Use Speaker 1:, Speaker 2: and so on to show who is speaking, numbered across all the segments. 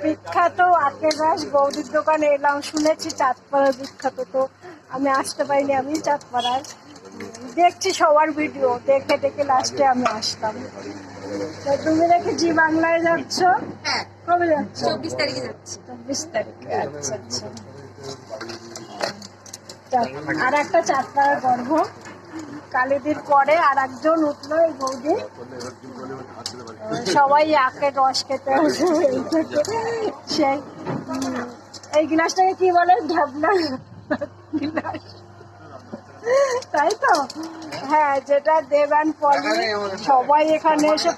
Speaker 1: বিখ্যাত আখের রস বৌদির দোকানে এলাম, শুনেছি চাঁদপাড়ার বিখ্যাত, তো আমি আসতে পারিনি। আমি চাঁদপাড়ার দেখছি সবার ভিডিও, দেখে দেখে লাস্টে আমি আসলাম। তো তুমি দেখে জি বাংলায় যাচ্ছ?
Speaker 2: হ্যাঁ।
Speaker 1: কবে যাচ্ছ?
Speaker 2: 24 তারিখে যাচ্ছি।
Speaker 1: 24 তারিখে। আচ্ছা আচ্ছা। আর একটা চাঁদপাড়ার গর্ভ, কালীদির পরে আর একজন উঠলো এই বৌদি। সবাই আখের রস খেতে আসবে। সেই এই গ্লাসটাকে কি বলে? ঢাবনা গ্লাস, তাই তো? হ্যাঁ, যেটা দেবান পলি সবাই এখানে এসে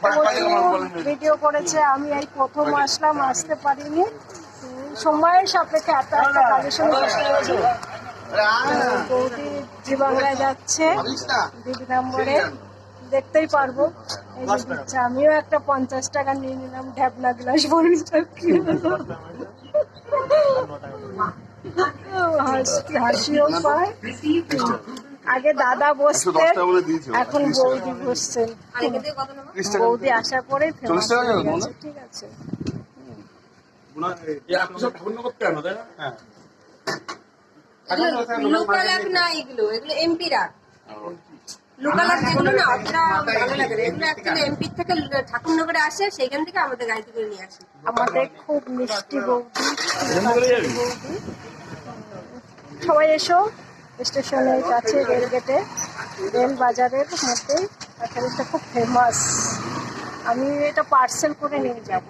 Speaker 1: ভিডিও করেছে। আমি এই প্রথম আসলাম, আসতে পারিনি। সময়ের সাপেক্ষে এত একটা কালেকশন করতে হয়েছে। বৌদি জি বাংলায় যাচ্ছে 2 নম্বরে, দেখতেই পারবো। এই যে দিচ্ছে, আমিও একটা 50 টাকা নিয়ে নিলাম ঢ্যাবনা গ্লাস হাসিও পায়। আগে দাদা বসতেন, এখন বৌদি বসছেন। বৌদি আসার পরে ঠিক আছে।
Speaker 2: লোকাল আখ না, এগুলো এমপির আখ। লোকাল আখ যেগুলো না অতটা ভালো লাগে না, এগুলো অ্যাকচুয়ালি এমপির থেকে ঠাকুরনগরে আসে, সেইখান থেকে আমাদের গাড়িতে করে নিয়ে আসে।
Speaker 1: আমাদের খুব মিষ্টি বৌদি, বৌদি। সবাই এসো, স্টেশনের কাছে, রেলগেটে, রেল বাজারের মধ্যেই। এটা খুব ফেমাস। আমি এটা পার্সেল করে নিয়ে যাব।